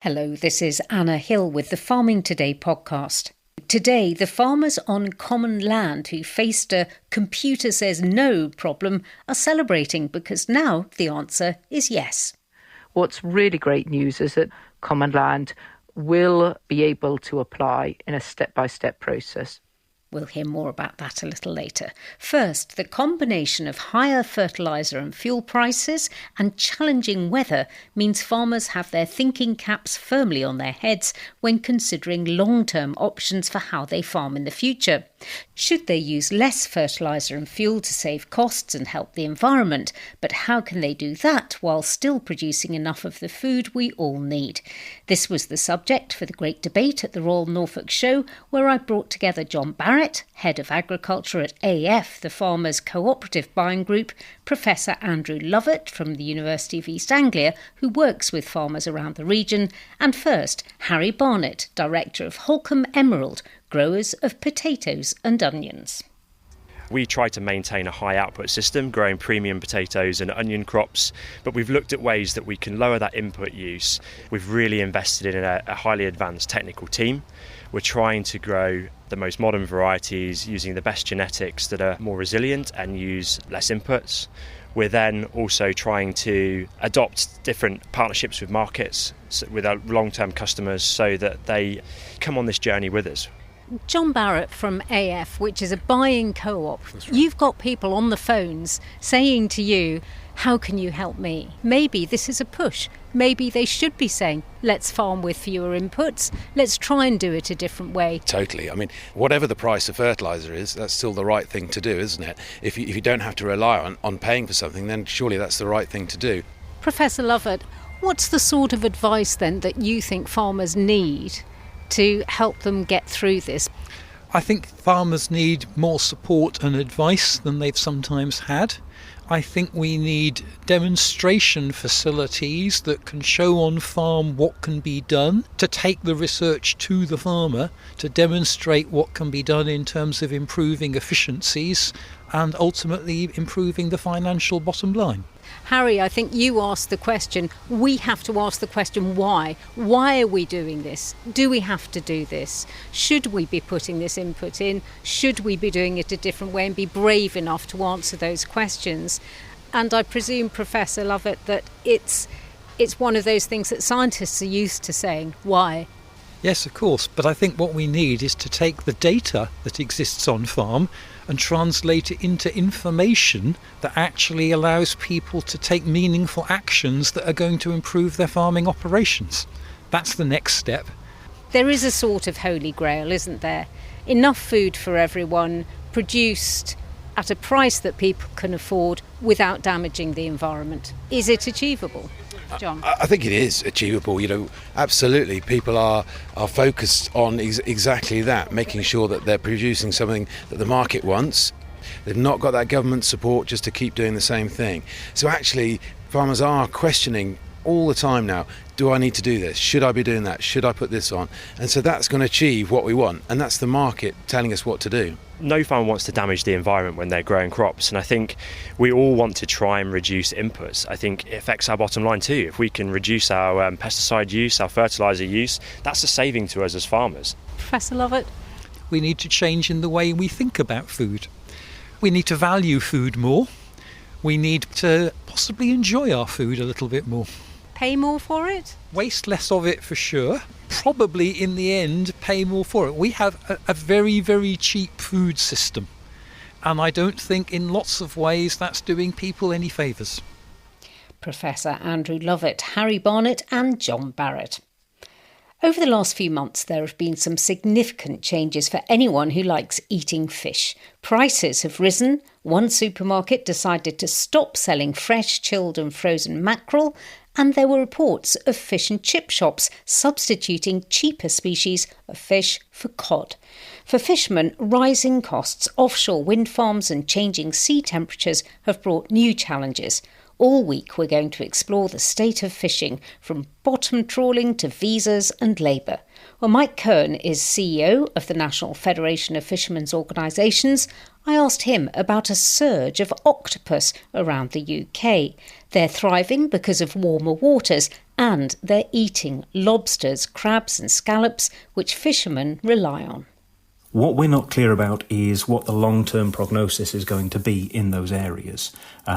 Hello, this is Anna Hill with the Farming Today podcast. Today, the farmers on common land who faced a computer says no problem are celebrating because now the answer is yes. What's really great news is that common land will be able to apply in a step-by-step process. We'll hear more about that a little later. First, the combination of higher fertiliser and fuel prices and challenging weather means farmers have their thinking caps firmly on their heads when considering long-term options for how they farm in the future. Should they use less fertiliser and fuel to save costs and help the environment? But how can they do that while still producing enough of the food we all need? This was the subject for the great debate at the Royal Norfolk Show, where I brought together John Barrett, Head of Agriculture at AF, the Farmers' Cooperative Buying Group, Professor Andrew Lovett from the University of East Anglia, who works with farmers around the region, and first, Harry Barnett, Director of Holcombe Emerald, growers of potatoes and onions. We try to maintain a high output system, growing premium potatoes and onion crops, but we've looked at ways that we can lower that input use. We've really invested in a highly advanced technical team. We're trying to grow the most modern varieties using the best genetics that are more resilient and use less inputs. We're then also trying to adopt different partnerships with markets, with our long-term customers, so that they come on this journey with us. John Barrett from AF, which is a buying co-op. Right. You've got people on the phones saying to you, how can you help me? Maybe this is a push. Maybe they should be saying, let's farm with fewer inputs. Let's try and do it a different way. Totally. I mean, whatever the price of fertiliser is, that's still the right thing to do, isn't it? If you don't have to rely on paying for something, then surely that's the right thing to do. Professor Lovett, what's the sort of advice then that you think farmers need to help them get through this? I think farmers need more support and advice than they've sometimes had. I think we need demonstration facilities that can show on farm what can be done, to take the research to the farmer, to demonstrate what can be done in terms of improving efficiencies and ultimately improving the financial bottom line. Harry, I think you asked the question. We have to ask the question, why? Why are we doing this? Do we have to do this? Should we be putting this input in? Should we be doing it a different way and be brave enough to answer those questions? And I presume, Professor Lovett, that it's one of those things that scientists are used to saying, why? Yes, of course, but I think what we need is to take the data that exists on farm and translate it into information that actually allows people to take meaningful actions that are going to improve their farming operations. That's the next step. There is a sort of holy grail, isn't there? Enough food for everyone, produced at a price that people can afford without damaging the environment. Is it achievable? John? I think it is achievable. Absolutely. People are focused on exactly that, making sure that they're producing something that the market wants. They've not got that government support just to keep doing the same thing. So actually, farmers are questioning all the time now, do I need to do this? Should I be doing that? Should I put this on? And so that's going to achieve what we want. And that's the market telling us what to do. No farmer wants to damage the environment when they're growing crops, and I think we all want to try and reduce inputs. I think it affects our bottom line too. If we can reduce our pesticide use, our fertiliser use, that's a saving to us as farmers. Professor Lovett? We need to change in the way we think about food. We need to value food more. We need to possibly enjoy our food a little bit more. Pay more for it? Waste less of it for sure. Probably in the end pay more for it. We have a very, very cheap food system, and I don't think in lots of ways that's doing people any favours. Professor Andrew Lovett, Harry Barnett and John Barrett. Over the last few months, there have been some significant changes for anyone who likes eating fish. Prices have risen. One supermarket decided to stop selling fresh, chilled and frozen mackerel, and there were reports of fish and chip shops substituting cheaper species of fish for cod. For fishermen, rising costs, offshore wind farms and changing sea temperatures have brought new challenges. All week we're going to explore the state of fishing, from bottom trawling to visas and labour. Well, Mike Kern is CEO of the National Federation of Fishermen's Organisations. I asked him about a surge of octopus around the UK. They're thriving because of warmer waters and they're eating lobsters, crabs and scallops, which fishermen rely on. What we're not clear about is what the long-term prognosis is going to be in those areas.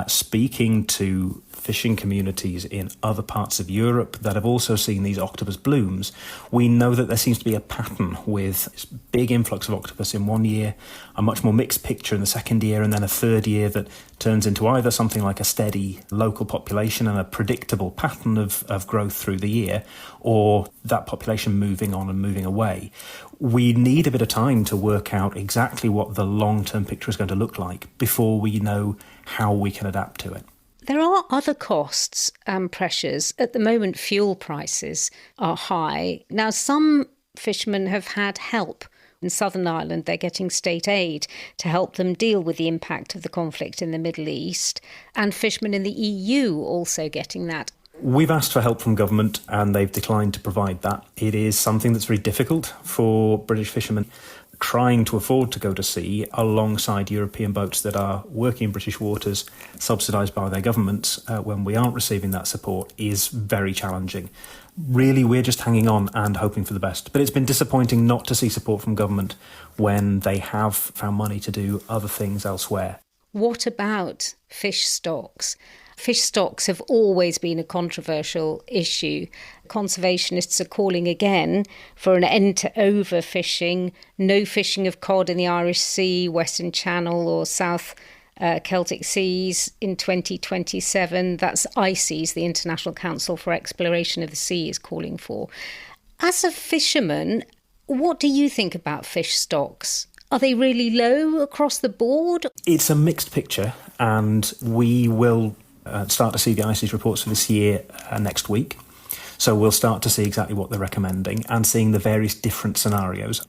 Speaking to fishing communities in other parts of Europe that have also seen these octopus blooms, we know that there seems to be a pattern with this big influx of octopus in one year, a much more mixed picture in the second year, and then a third year that turns into either something like a steady local population and a predictable pattern of growth through the year, or that population moving on and moving away. We need a bit of time to work out exactly what the long-term picture is going to look like before we know how we can adapt to it. There are other costs and pressures. At the moment, fuel prices are high. Now, some fishermen have had help. In Southern Ireland, they're getting state aid to help them deal with the impact of the conflict in the Middle East. And fishermen in the EU also getting that. We've asked for help from government and they've declined to provide that. It is something that's very difficult for British fishermen trying to afford to go to sea alongside European boats that are working in British waters, subsidised by their governments, when we aren't receiving that support is very challenging. Really, we're just hanging on and hoping for the best. But it's been disappointing not to see support from government when they have found money to do other things elsewhere. What about fish stocks? Fish stocks have always been a controversial issue. Conservationists are calling again for an end to overfishing, no fishing of cod in the Irish Sea, Western Channel or South Celtic Seas in 2027. That's ICES, the International Council for Exploration of the Sea, is calling for. As a fisherman, what do you think about fish stocks? Are they really low across the board? It's a mixed picture, and we will start to see the ICES reports for this year next week. So we'll start to see exactly what they're recommending and seeing the various different scenarios.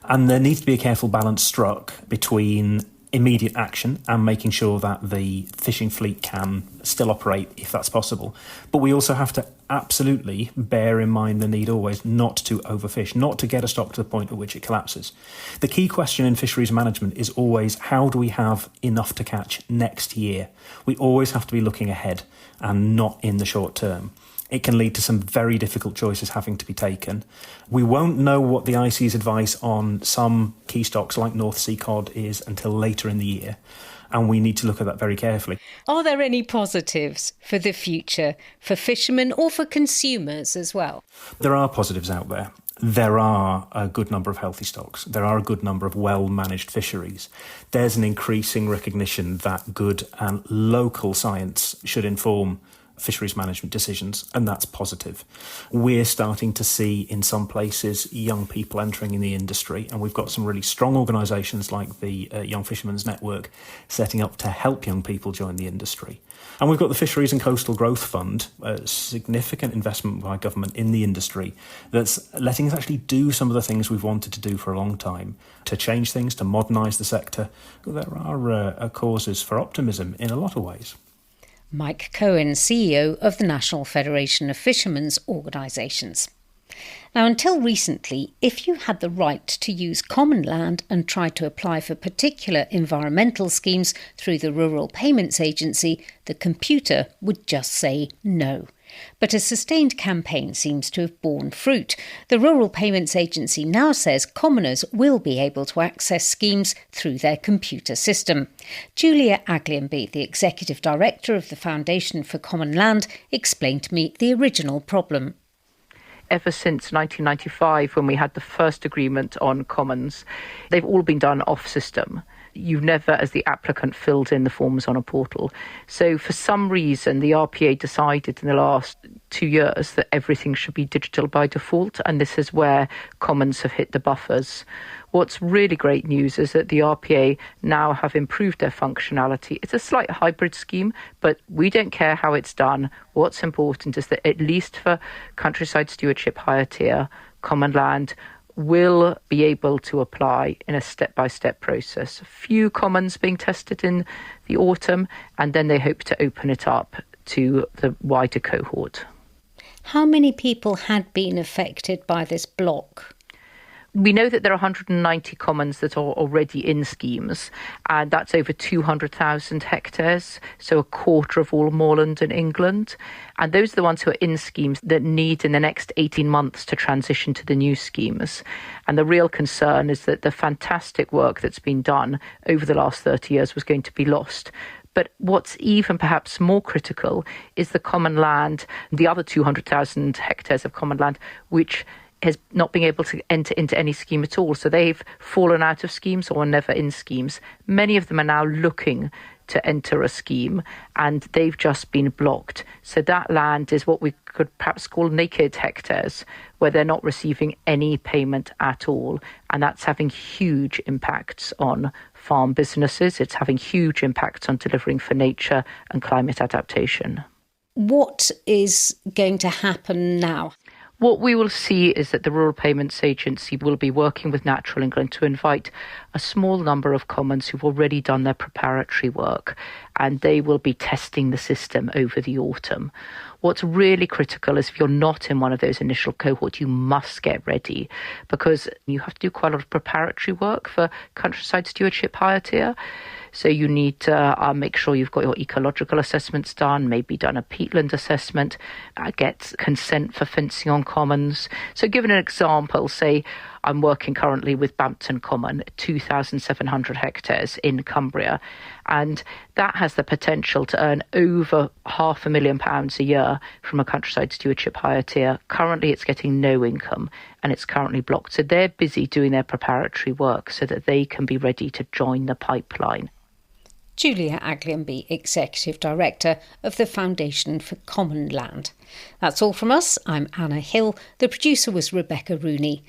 And there needs to be a careful balance struck between immediate action and making sure that the fishing fleet can still operate if that's possible. But we also have to absolutely bear in mind the need always not to overfish, not to get a stock to the point at which it collapses. The key question in fisheries management is always, how do we have enough to catch next year? We always have to be looking ahead and not in the short term. It can lead to some very difficult choices having to be taken. We won't know what the IC's advice on some key stocks like North Sea cod is until later in the year, and we need to look at that very carefully. Are there any positives for the future, for fishermen or for consumers as well? There are positives out there. There are a good number of healthy stocks. There are a good number of well-managed fisheries. There's an increasing recognition that good and local science should inform fisheries management decisions, and that's positive. We're starting to see in some places young people entering in the industry, and we've got some really strong organisations like the Young Fishermen's Network setting up to help young people join the industry. And we've got the Fisheries and Coastal Growth Fund, a significant investment by government in the industry that's letting us actually do some of the things we've wanted to do for a long time, to change things, to modernise the sector. There are causes for optimism in a lot of ways. Mike Cohen, CEO of the National Federation of Fishermen's Organisations. Now, until recently, if you had the right to use common land and tried to apply for particular environmental schemes through the Rural Payments Agency, the computer would just say no. But a sustained campaign seems to have borne fruit. The Rural Payments Agency now says commoners will be able to access schemes through their computer system. Julia Aglianby, the Executive Director of the Foundation for Common Land, explained to me the original problem. Ever since 1995, when we had the first agreement on commons, they've all been done off-system. You've never, as the applicant, filled in the forms on a portal. So for some reason, the RPA decided in the last 2 years that everything should be digital by default, and this is where commons have hit the buffers. What's really great news is that the RPA now have improved their functionality. It's a slight hybrid scheme, but we don't care how it's done. What's important is that at least for countryside stewardship higher tier, common land will be able to apply in a step-by-step process. A few commons being tested in the autumn, and then they hope to open it up to the wider cohort. How many people had been affected by this block? We know that there are 190 commons that are already in schemes, and that's over 200,000 hectares, so a quarter of all moorland in England. And those are the ones who are in schemes that need in the next 18 months to transition to the new schemes. And the real concern is that the fantastic work that's been done over the last 30 years was going to be lost. But what's even perhaps more critical is the common land, the other 200,000 hectares of common land, which has not been able to enter into any scheme at all. So they've fallen out of schemes or are never in schemes. Many of them are now looking to enter a scheme and they've just been blocked. So that land is what we could perhaps call naked hectares, where they're not receiving any payment at all. And that's having huge impacts on farm businesses. It's having huge impacts on delivering for nature and climate adaptation. What is going to happen now? What we will see is that the Rural Payments Agency will be working with Natural England to invite a small number of commons who've already done their preparatory work, and they will be testing the system over the autumn. What's really critical is if you're not in one of those initial cohorts, you must get ready, because you have to do quite a lot of preparatory work for countryside stewardship higher tier. So you need to make sure you've got your ecological assessments done, maybe done a peatland assessment, get consent for fencing on commons. So given an example, say I'm working currently with Bampton Common, 2,700 hectares in Cumbria, and that has the potential to earn over £500,000 a year from a countryside stewardship higher tier. Currently it's getting no income and it's currently blocked. So they're busy doing their preparatory work so that they can be ready to join the pipeline. Julia Aglionby, Executive Director of the Foundation for Common Land. That's all from us. I'm Anna Hill. The producer was Rebecca Rooney.